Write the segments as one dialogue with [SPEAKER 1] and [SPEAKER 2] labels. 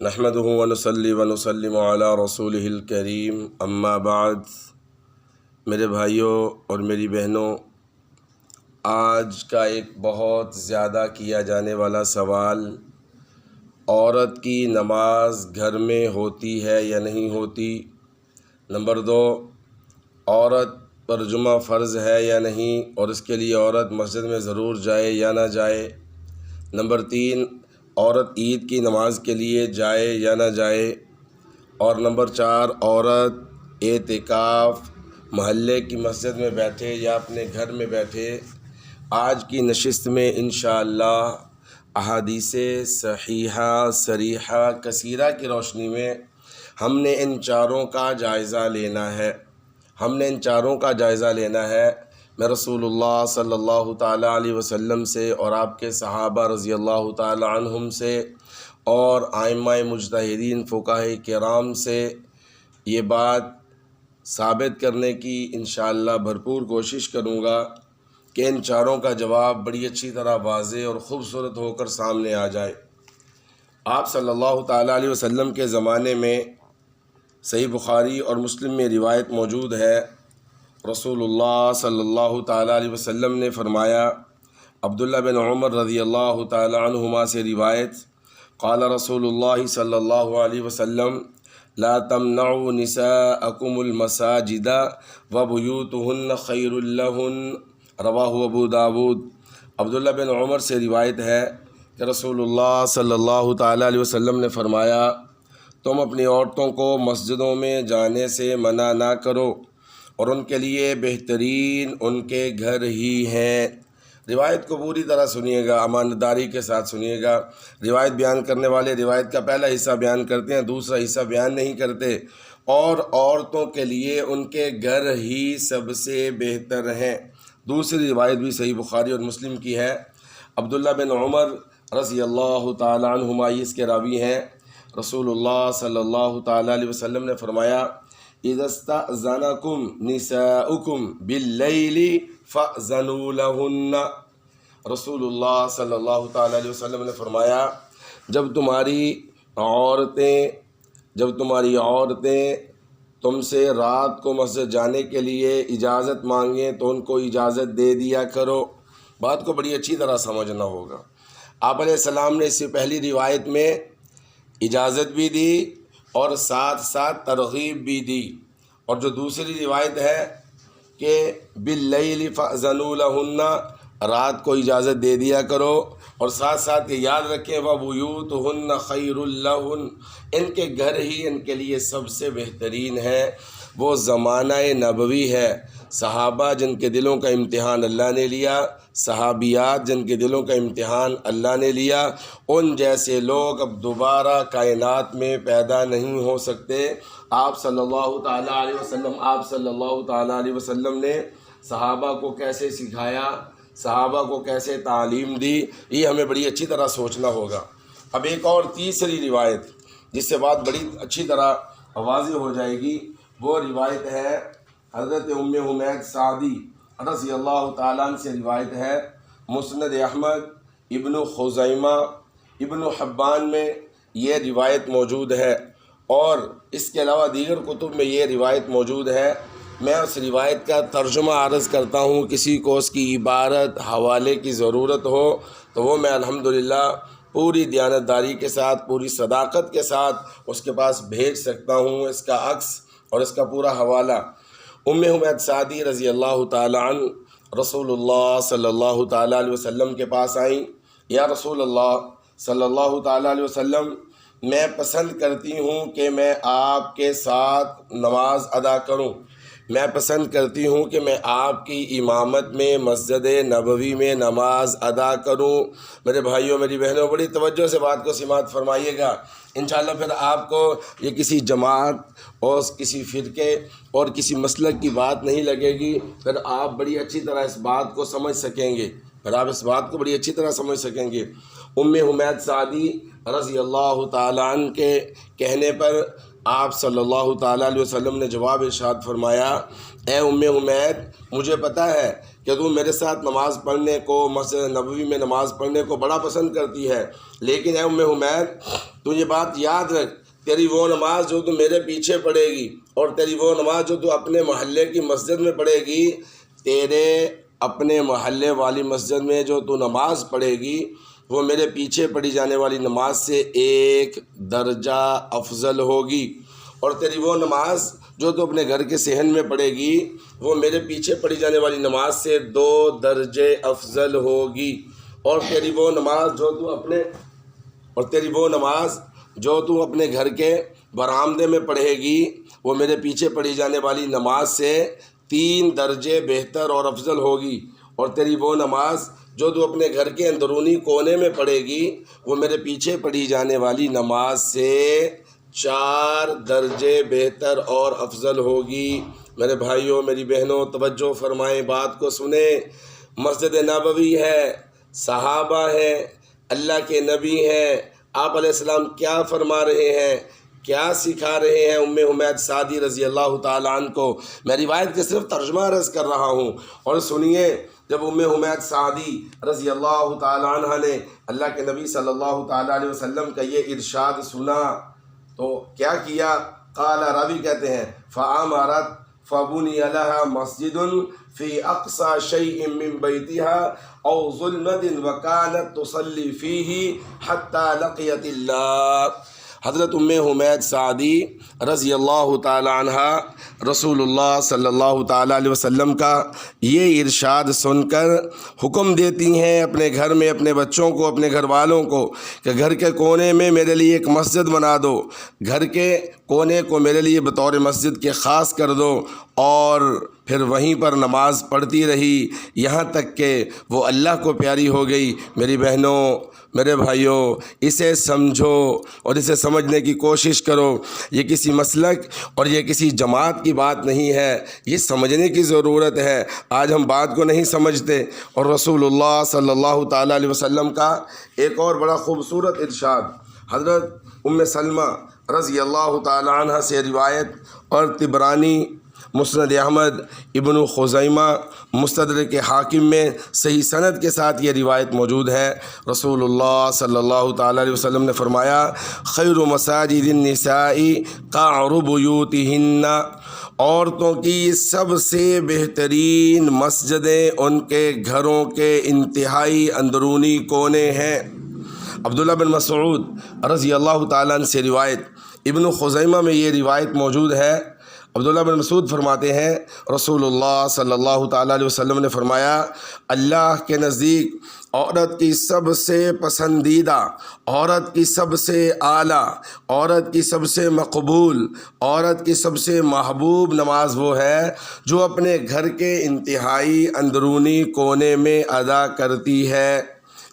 [SPEAKER 1] نحمدہ ونصلی ونسلم علی رسولہ الکریم اما بعد۔ میرے بھائیوں اور میری بہنوں، آج کا ایک بہت زیادہ کیا جانے والا سوال، عورت کی نماز گھر میں ہوتی ہے یا نہیں ہوتی؟ نمبر 2، عورت پر جمعہ فرض ہے یا نہیں اور اس کے لیے عورت مسجد میں ضرور جائے یا نہ جائے؟ نمبر 3، عورت عید کی نماز کے لیے جائے یا نہ جائے؟ اور نمبر 4، عورت اعتکاف محلے کی مسجد میں بیٹھے یا اپنے گھر میں بیٹھے؟ آج کی نشست میں انشاءاللہ احادیث صحیحہ صریحہ کثیرہ کی روشنی میں ہم نے ان چاروں کا جائزہ لینا ہے۔ میں رسول اللہ صلی اللہ تعالیٰ علیہ وسلم سے اور آپ کے صحابہ رضی اللہ تعالیٰ عنہم سے اور ائمہ مجتہدین فقہاء کرام سے یہ بات ثابت کرنے کی انشاءاللہ بھرپور کوشش کروں گا کہ ان چاروں کا جواب بڑی اچھی طرح واضح اور خوبصورت ہو کر سامنے آ جائے۔ آپ صلی اللہ تعالیٰ علیہ وسلم کے زمانے میں صحیح بخاری اور مسلم میں روایت موجود ہے، رسول اللہ صلی اللہ تعالیٰ علیہ وسلم نے فرمایا، عبداللہ بن عمر رضی اللہ تعالیٰ عنہما سے روایت، قال رسول اللہ صلی اللہ علیہ وسلم، لا تمنعوا نساءکم المساجد وبیوتہن خیر لہن، رواہ ابو داود۔ عبداللہ بن عمر سے روایت ہے کہ رسول اللہ صلی اللہ تعالیٰ علیہ وسلم نے فرمایا، تم اپنی عورتوں کو مسجدوں میں جانے سے منع نہ کرو اور ان کے لیے بہترین ان کے گھر ہی ہیں۔ روایت کو پوری طرح سنیے گا، امانتداری کے ساتھ سنیے گا۔ روایت بیان کرنے والے روایت کا پہلا حصہ بیان کرتے ہیں، دوسرا حصہ بیان نہیں کرتے، اور عورتوں کے لیے ان کے گھر ہی سب سے بہتر ہیں۔ دوسری روایت بھی صحیح بخاری اور مسلم کی ہے، عبداللہ بن عمر رضی اللہ تعالیٰ عنہما اس کے راوی ہیں، رسول اللہ صلی اللہ تعالیٰ علیہ وسلم نے فرمایا، اذا استأذنکم نساؤکم باللیل فأذنوا لہن۔ رسول اللہ صلی اللہ تعالیٰ علیہ وسلم نے فرمایا، جب تمہاری عورتیں تم سے رات کو مسجد جانے کے لیے اجازت مانگیں تو ان کو اجازت دے دیا کرو۔ بات کو بڑی اچھی طرح سمجھنا ہوگا۔ آپ علیہ السلام نے اس سے پہلی روایت میں اجازت بھی دی اور ساتھ ساتھ ترغیب بھی دی، اور جو دوسری روایت ہے کہ باللیل فأذنوا لہن، رات کو اجازت دے دیا کرو، اور ساتھ ساتھ یہ یاد رکھیں وَبُيُوتُهُنَّ خَيْرٌ لَهُنَّ، ان کے گھر ہی ان کے لیے سب سے بہترین ہے۔ وہ زمانہ نبوی ہے، صحابہ جن کے دلوں کا امتحان اللہ نے لیا، صحابیات جن کے دلوں کا امتحان اللہ نے لیا، ان جیسے لوگ اب دوبارہ کائنات میں پیدا نہیں ہو سکتے۔ آپ صلی اللہ تعالیٰ علیہ وسلم نے صحابہ کو کیسے سکھایا، صحابہ کو کیسے تعلیم دی، یہ ہمیں بڑی اچھی طرح سوچنا ہوگا۔ اب ایک اور تیسری روایت جس سے بات بڑی اچھی طرح واضح ہو جائے گی، وہ روایت ہے حضرت ام حمید سعدی رضی اللہ تعالیٰ عنہ سے روایت ہے، مسند احمد، ابن خزیمہ، ابن حبان میں یہ روایت موجود ہے، اور اس کے علاوہ دیگر کتب میں یہ روایت موجود ہے۔ میں اس روایت کا ترجمہ عرض کرتا ہوں، کسی کو اس کی عبارت حوالے کی ضرورت ہو تو وہ میں الحمدللہ پوری دیانتداری کے ساتھ، پوری صداقت کے ساتھ اس کے پاس بھیج سکتا ہوں، اس کا عکس اور اس کا پورا حوالہ۔ ام حمید سعدی رضی اللہ تعالیٰ عنہ رسول اللہ صلی اللہ تعالیٰ علیہ وسلم کے پاس آئیں، یا رسول اللہ صلی اللہ تعالیٰ علیہ وسلم، میں پسند کرتی ہوں کہ میں آپ کے ساتھ نماز ادا کروں، میں پسند کرتی ہوں کہ میں آپ کی امامت میں مسجد نبوی میں نماز ادا کروں۔ میرے بھائیوں میری بہنوں، بڑی توجہ سے بات کو سماعت فرمائیے گا، انشاءاللہ پھر آپ کو یہ کسی جماعت اور کسی فرقے اور کسی مسلک کی بات نہیں لگے گی، پھر آپ بڑی اچھی طرح اس بات کو سمجھ سکیں گے، بڑی اچھی طرح سمجھ سکیں گے۔ ام حمید سعدی رضی اللہ تعالیٰ عنہ کے کہنے پر آپ صلی اللہ تعالیٰ علیہ وسلم نے جواب ارشاد فرمایا، اے ام حمید، مجھے پتہ ہے کہ تو میرے ساتھ نماز پڑھنے کو، مسجد نبوی میں نماز پڑھنے کو بڑا پسند کرتی ہے، لیکن اے ام حمید تو یہ بات یاد رکھ، تیری وہ نماز جو تو میرے پیچھے پڑھے گی اور تیری وہ نماز جو تو اپنے محلے کی مسجد میں پڑھے گی، تیرے اپنے محلے والی مسجد میں جو تو نماز پڑھے گی وہ میرے پیچھے پڑھی جانے والی نماز سے 1 درجہ افضل ہوگی، اور تیری وہ نماز جو تو اپنے گھر کے صحن میں پڑھے گی وہ میرے پیچھے پڑھی جانے والی نماز سے 2 درجے افضل ہوگی، اور تیری وہ نماز جو تو اپنے گھر کے برآمدے میں پڑھے گی وہ میرے پیچھے پڑھی جانے والی نماز سے 3 درجے بہتر اور افضل ہوگی، اور تیری وہ نماز جو تو اپنے گھر کے اندرونی کونے میں پڑھے گی وہ میرے پیچھے پڑھی جانے والی نماز سے 4 درجے بہتر اور افضل ہوگی۔ میرے بھائیوں، میری بہنوں، توجہ فرمائیں، بات کو سنیں۔ مسجد نبوی ہے، صحابہ ہیں، اللہ کے نبی ہیں، آپ علیہ السلام کیا فرما رہے ہیں، کیا سکھا رہے ہیں ام حمید سعدی رضی اللہ تعالیٰ عنہ کو۔ میں روایت کے صرف ترجمہ عرض کر رہا ہوں، اور سنیے، جب ام حمید سعدی رضی اللہ تعالیٰ عنہ نے اللہ کے نبی صلی اللہ تعالیٰ علیہ وسلم کا یہ ارشاد سنا تو کیا کیا؟ قال، راوی کہتے ہیں فَأَمَرَتْ فَبُنِيَ لَهَا مَسْجِدٌ فِي أَقْصَى شَيْءٍ مِّن بَيْتِهَا أَوْ ظُلْمَةٍ وَكَانَتْ تُصَلِّي فِيهِ حَتَّى لَقِيَتِ اللَّهَ۔ حضرت ام حمید سعدی رضی اللہ تعالی عنہ رسول اللہ صلی اللہ تعالیٰ علیہ وسلم کا یہ ارشاد سن کر حکم دیتی ہیں اپنے گھر میں اپنے بچوں کو، اپنے گھر والوں کو کہ گھر کے کونے میں میرے لیے ایک مسجد بنا دو، گھر کے کونے کو میرے لیے بطور مسجد کے خاص کر دو، اور پھر وہیں پر نماز پڑھتی رہی یہاں تک کہ وہ اللہ کو پیاری ہو گئی۔ میری بہنوں، میرے بھائیوں، اسے سمجھو اور اسے سمجھنے کی کوشش کرو۔ یہ کسی مسلک اور یہ کسی جماعت کی بات نہیں ہے، یہ سمجھنے کی ضرورت ہے۔ آج ہم بات کو نہیں سمجھتے، اور رسول اللہ صلی اللہ تعالیٰ علیہ وسلم کا ایک اور بڑا خوبصورت ارشاد حضرت ام سلمہ رضی اللہ تعالیٰ عنہ سے روایت، اور طبرانی مسند احمد، ابن خزیمہ مستدرک حاکم میں صحیح سند کے ساتھ یہ روایت موجود ہے۔ رسول اللہ صلی اللہ تعالیٰ علیہ وسلم نے فرمایا خیر مساجد النساء قعر بیوتہن، عورتوں کی سب سے بہترین مسجدیں ان کے گھروں کے انتہائی اندرونی کونے ہیں۔ عبداللہ بن مسعود رضی اللہ تعالیٰ عنہ سے روایت، ابن خزیمہ میں یہ روایت موجود ہے۔ عبداللہ بن مسعود فرماتے ہیں رسول اللہ صلی اللہ تعالیٰ علیہ وسلم نے فرمایا اللہ کے نزدیک عورت کی سب سے پسندیدہ، عورت کی سب سے اعلیٰ، عورت کی سب سے مقبول، عورت کی سب سے محبوب نماز وہ ہے جو اپنے گھر کے انتہائی اندرونی کونے میں ادا کرتی ہے۔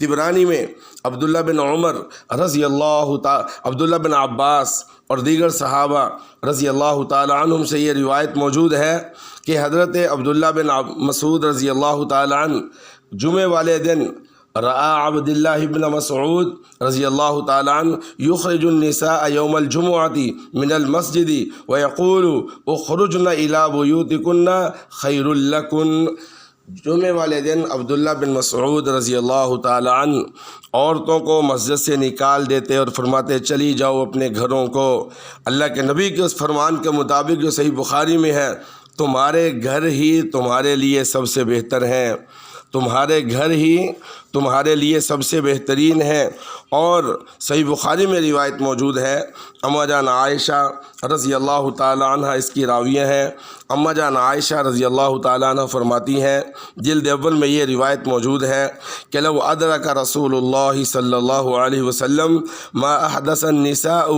[SPEAKER 1] طبرانی میں عبداللہ بن عمر رضی اللہ عبداللہ بن عباس اور دیگر صحابہ رضی اللہ تعالیٰ عنہم سے یہ روایت موجود ہے کہ حضرت عبداللہ بن مسعود رضی اللہ تعالیٰ عنہ جمعے والے دن رأى عبد الله بن مسعود رضی اللہ تعالیٰ عنہ يخرج النساء يوم الجمعة من المسجد ويقول اخرجن إلى بيوتكن خير لكن۔ جمعے والے دن عبداللہ بن مسعود رضی اللہ تعالیٰ عنہ عورتوں کو مسجد سے نکال دیتے اور فرماتے چلی جاؤ اپنے گھروں کو۔ اللہ کے نبی کے اس فرمان کے مطابق جو صحیح بخاری میں ہے، تمہارے گھر ہی تمہارے لیے سب سے بہتر ہیں، تمہارے گھر ہی تمہارے لیے سب سے بہترین ہے۔ اور صحیح بخاری میں روایت موجود ہے، اماں جان عائشہ رضی اللہ تعالیٰ عنہ اس کی راویہ ہیں۔ اماں جان عائشہ رضی اللہ تعالیٰ عنہ فرماتی ہیں، جلد اول میں یہ روایت موجود ہے کہ لو ادرک رسول اللہ صلی اللہ علیہ وسلم ما احدث النساء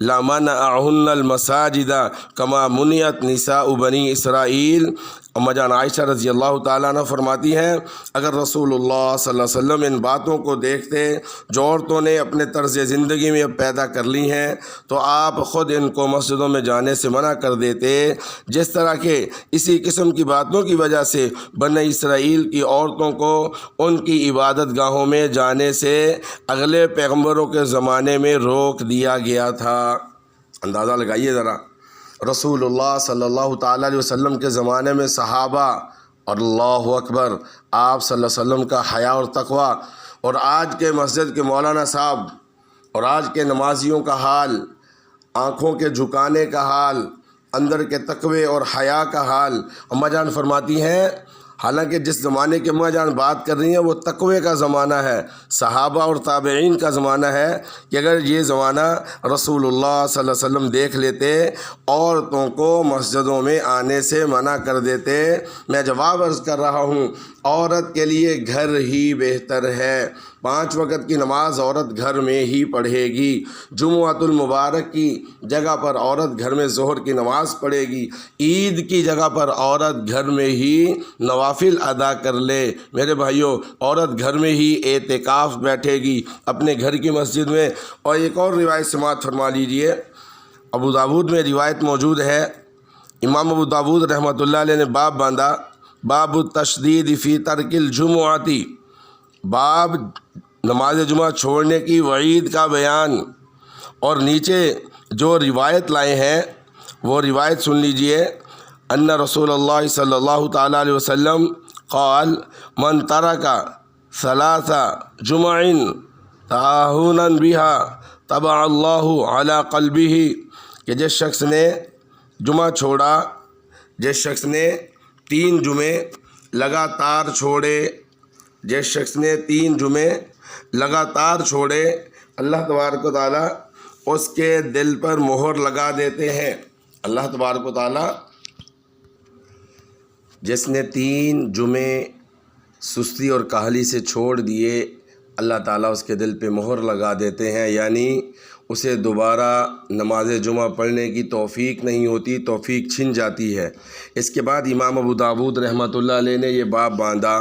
[SPEAKER 1] لمنعهن المساجد كما منعت نساء بنی اسرائیل۔ اماں جان عائشہ رضی اللہ تعالیٰ عنہ فرماتی ہیں اگر رسول اللہ صلی اللہ علیہ وسلم ان باتوں کو دیکھتے جو عورتوں نے اپنے طرز زندگی میں پیدا کر لی ہیں تو آپ خود ان کو مسجدوں میں جانے سے منع کر دیتے، جس طرح کہ اسی قسم کی باتوں کی وجہ سے بنی اسرائیل کی عورتوں کو ان کی عبادت گاہوں میں جانے سے اگلے پیغمبروں کے زمانے میں روک دیا گیا تھا۔ اندازہ لگائیے ذرا، رسول اللہ صلی اللہ تعالیٰ علیہ وسلم کے زمانے میں صحابہ اور اللہ اکبر، آپ صلی اللہ علیہ وسلم کا حیا اور تقویٰ، اور آج کے مسجد کے مولانا صاحب اور آج کے نمازیوں کا حال، آنکھوں کے جھکانے کا حال، اندر کے تقوی اور حیا کا حال۔ اماں جان فرماتی ہیں حالانکہ جس زمانے کی اماں جان بات کر رہی ہیں وہ تقوی کا زمانہ ہے، صحابہ اور تابعین کا زمانہ ہے، کہ اگر یہ زمانہ رسول اللہ صلی اللہ علیہ وسلم دیکھ لیتے، عورتوں کو مسجدوں میں آنے سے منع کر دیتے۔ میں جواب عرض کر رہا ہوں، عورت کے لیے گھر ہی بہتر ہے۔ 5 وقت کی نماز عورت گھر میں ہی پڑھے گی، جمعۃ المبارک کی جگہ پر عورت گھر میں ظہر کی نماز پڑھے گی، عید کی جگہ پر عورت گھر میں ہی نوافل ادا کر لے۔ میرے بھائیوں، عورت گھر میں ہی اعتکاف بیٹھے گی اپنے گھر کی مسجد میں۔ اور ایک اور روایت سماعت فرما لیجئے، ابو داود میں روایت موجود ہے، امام ابو داود رحمۃ اللہ علیہ نے باب باندھا، باب التشدید فی ترک الجمعاتی، باب نماز جمعہ چھوڑنے کی وعید کا بیان، اور نیچے جو روایت لائے ہیں وہ روایت سن لیجئے۔ ان رسول اللہ صلی اللہ تعالیٰ علیہ وسلم قال من ترک 3 جمع تعاہنا بها طبع اللہ علی قلبہ، کہ جس شخص نے جمعہ چھوڑا، جس شخص نے 3 جمعے لگاتار چھوڑے، جس شخص نے 3 جمعے لگاتار چھوڑے، اللہ تبارک و تعالیٰ اس کے دل پر مہر لگا دیتے ہیں۔ اللہ تبارک و تعالیٰ جس نے 3 جمعے سستی اور کاہلی سے چھوڑ دیے، اللہ تعالیٰ اس کے دل پہ مہر لگا دیتے ہیں، یعنی اسے دوبارہ نماز جمعہ پڑھنے کی توفیق نہیں ہوتی، توفیق چھن جاتی ہے۔ اس کے بعد امام ابو داود رحمۃ اللہ علیہ نے یہ باب باندھا،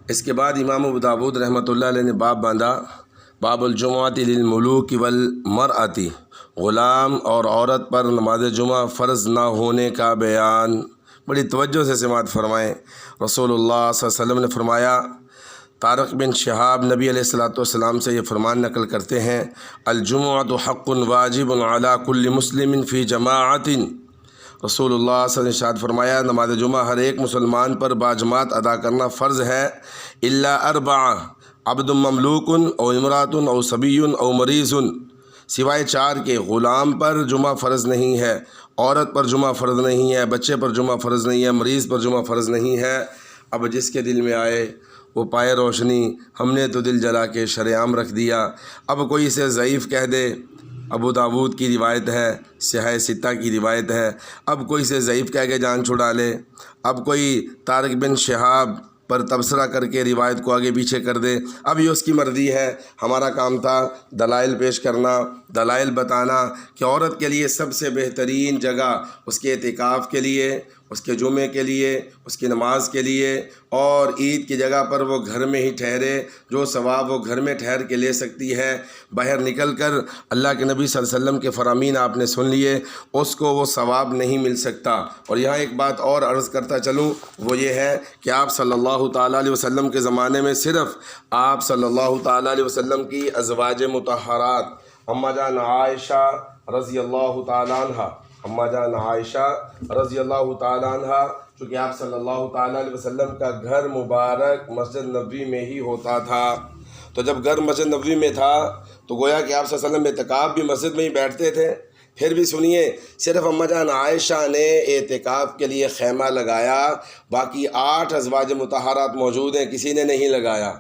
[SPEAKER 1] اس کے بعد امام ابو داود رحمۃ اللہ علیہ نے باب باندھا، باب الجمعۃ للملوک والمرأۃ، غلام اور عورت پر نماز جمعہ فرض نہ ہونے کا بیان۔ بڑی توجہ سے سماعت فرمائیں۔ رسول اللہ صلی اللہ علیہ وسلم نے فرمایا، طارق بن شہاب نبی علیہ الصلوۃ والسلام سے یہ فرمان نقل کرتے ہیں، الجمعۃ حق واجب علی کل مسلم فی جماعت۔ رسول اللہ صلی اللہ علیہ وسلم نے ارشاد فرمایا، نماز جمعہ ہر ایک مسلمان پر باجماعت ادا کرنا فرض ہے، الا 4، عبد مملوک او امرأۃ او صبی او مریض، سوائے 4 کے۔ غلام پر جمعہ فرض نہیں ہے، عورت پر جمعہ فرض نہیں ہے، بچے پر جمعہ فرض نہیں ہے، مریض پر جمعہ فرض نہیں ہے۔ اب جس کے دل میں آئے وہ پائے روشنی، ہم نے تو دل جلا کے شرعام رکھ دیا۔ اب کوئی اسے ضعیف کہہ دے، ابو داود کی روایت ہے، صحیح 6 کی روایت ہے، اب کوئی اسے ضعیف کہہ کے جان چھڑا لے، اب کوئی طارق بن شہاب پر تبصرہ کر کے روایت کو آگے پیچھے کر دے، اب یہ اس کی مرضی ہے۔ ہمارا کام تھا دلائل پیش کرنا، دلائل بتانا کہ عورت کے لیے سب سے بہترین جگہ اس کے اعتکاف کے لیے، اس کے جمعے کے لیے، اس کی نماز کے لیے، اور عید کی جگہ پر وہ گھر میں ہی ٹھہرے، جو ثواب وہ گھر میں ٹھہر کے لے سکتی ہے، باہر نکل کر اللہ کے نبی صلی اللہ علیہ وسلم کے فرامین آپ نے سن لیے، اس کو وہ ثواب نہیں مل سکتا۔ اور یہاں ایک بات اور عرض کرتا چلوں، وہ یہ ہے کہ آپ صلی اللہ تعالیٰ علیہ وسلم کے زمانے میں صرف آپ صلی اللہ تعالیٰ علیہ وسلم کی ازواج مطہرات، اماں جان عائشہ رضی اللہ تعالیٰ عنہ، اماں جان عائشہ رضی اللہ تعالیٰ عنہ، چونکہ آپ صلی اللہ تعالیٰ علیہ وسلم کا گھر مبارک مسجد نبوی میں ہی ہوتا تھا، تو جب گھر مسجد نبوی میں تھا تو گویا کہ آپ صلی اللہ علیہ وسلم اعتکاف بھی مسجد میں ہی بیٹھتے تھے۔ پھر بھی سنیے، صرف اماں جان عائشہ نے اعتکاف کے لیے خیمہ لگایا، باقی 8 ازواج مطہرات موجود ہیں، کسی نے نہیں لگایا۔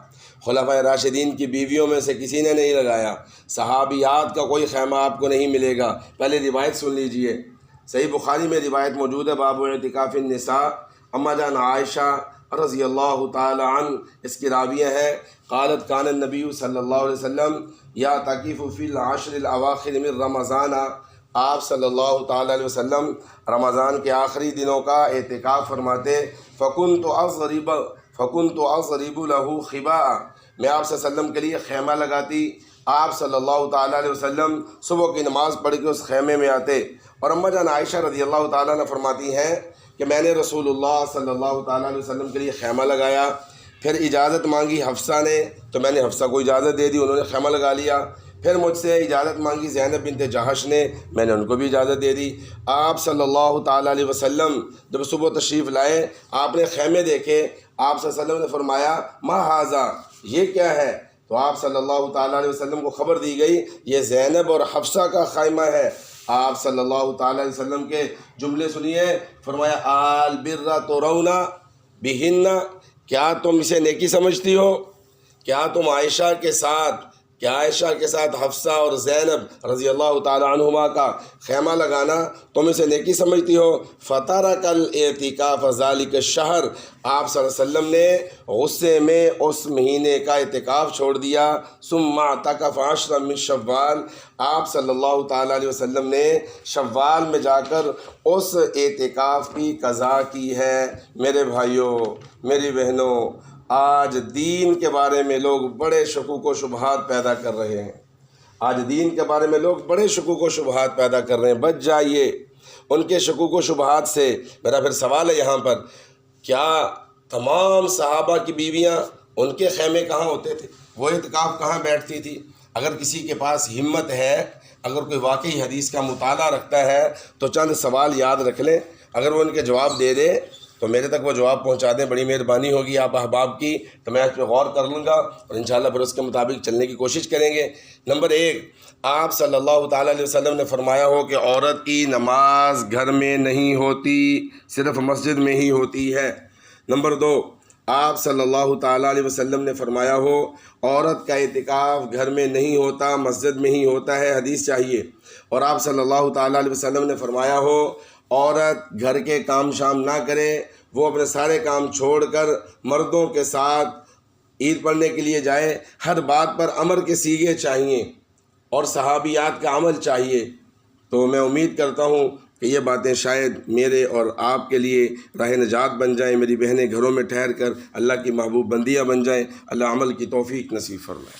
[SPEAKER 1] خلفائے راشدین کی بیویوں میں سے کسی نے نہیں لگایا، صحابیات کا کوئی خیمہ آپ کو نہیں ملے گا۔ پہلے روایت سن لیجئے، صحیح بخاری میں روایت موجود ہے، باب اعتکاف النساء، اماں جان عائشہ رضی اللہ تعالی عنہ اس کی راویہ ہیں، قالت کان النبی صلی اللہ علیہ وسلم یعتکف فی العشر الاواخر من رمضان، آپ صلی اللہ تعالی علیہ وسلم رمضان کے آخری دنوں کا اعتکاف فرماتے، فکنت اضرب له خباء، میں آپ صلی اللہ علیہ وسلم کے لیے خیمہ لگاتی، آپ صلی اللہ تعالیٰ علیہ وسلم صبح کی نماز پڑھ کے اس خیمے میں آتے۔ اور اماں جان عائشہ رضی اللہ تعالیٰ عنہ فرماتی ہیں کہ میں نے رسول اللہ صلی اللہ تعالیٰ علیہ وسلم کے لیے خیمہ لگایا، پھر اجازت مانگی حفصہ نے، تو میں نے حفصہ کو اجازت دے دی، انہوں نے خیمہ لگا لیا، پھر مجھ سے اجازت مانگی زینب بنت جہش نے، میں نے ان کو بھی اجازت دے دی۔ آپ صلی اللہ تعالیٰ علیہ وسلم جب صبح تشریف لائے، آپ نے خیمے دیکھے، آپ صلی اللہ علیہ وسلم نے فرمایا ما ھذا، یہ کیا ہے؟ تو آپ صلی اللہ تعالیٰ علیہ وسلم کو خبر دی گئی یہ زینب اور حفصہ کا خیمہ ہے۔ آپ صلی اللہ تعالیٰ علیہ وسلم کے جملے سنیے، فرمایا آل برا ترون بہن، کیا تم اسے نیکی سمجھتی ہو؟ کیا تم عائشہ کے ساتھ حفصہ اور زینب رضی اللہ تعالی عنہما کا خیمہ لگانا تم اسے نیکی سمجھتی ہو؟ فترک الاعتکاف ذلک الشہر، آپ صلی اللہ علیہ وسلم نے غصے میں اس مہینے کا اعتکاف چھوڑ دیا۔ ثم اعتکف 10 من شوال، آپ صلی اللہ تعالی علیہ وسلم نے شوال میں جا کر اس اعتکاف کی قضا کی ہے۔ میرے بھائیوں، میری بہنوں، آج دین کے بارے میں لوگ بڑے شکوک و شبہات پیدا کر رہے ہیں۔ آج دین کے بارے میں لوگ بڑے شکوک و شبہات پیدا کر رہے ہیں، بچ جائیے ان کے شکوک و شبہات سے۔ میرا پھر سوال ہے یہاں پر، کیا تمام صحابہ کی بیویاں ان کے خیمے کہاں ہوتے تھے؟ وہ اعتکاف کہاں بیٹھتی تھی؟ اگر کسی کے پاس ہمت ہے، اگر کوئی واقعی حدیث کا مطالعہ رکھتا ہے تو چند سوال یاد رکھ لیں، اگر وہ ان کے جواب دے دے تو میرے تک وہ جواب پہنچا دیں، بڑی مہربانی ہوگی آپ احباب کی، تو میں اس پہ غور کر لوں گا اور انشاءاللہ پھر اس کے مطابق چلنے کی کوشش کریں گے۔ نمبر 1، آپ صلی اللہ تعالیٰ علیہ وسلم نے فرمایا ہو کہ عورت کی نماز گھر میں نہیں ہوتی، صرف مسجد میں ہی ہوتی ہے۔ نمبر 2، آپ صلی اللہ تعالیٰ علیہ وسلم نے فرمایا ہو عورت کا اعتکاف گھر میں نہیں ہوتا، مسجد میں ہی ہوتا ہے، حدیث چاہیے۔ اور آپ صلی اللہ تعالیٰ علیہ وسلم نے فرمایا ہو عورت گھر کے کام شام نہ کرے، وہ اپنے سارے کام چھوڑ کر مردوں کے ساتھ عید پڑھنے کے لیے جائے۔ ہر بات پر امر کے صیغے چاہیے اور صحابیات کا عمل چاہیے۔ تو میں امید کرتا ہوں کہ یہ باتیں شاید میرے اور آپ کے لیے راہ نجات بن جائیں، میری بہنیں گھروں میں ٹھہر کر اللہ کی محبوب بندیاں بن جائیں۔ اللہ عمل کی توفیق نصیب فرمائے۔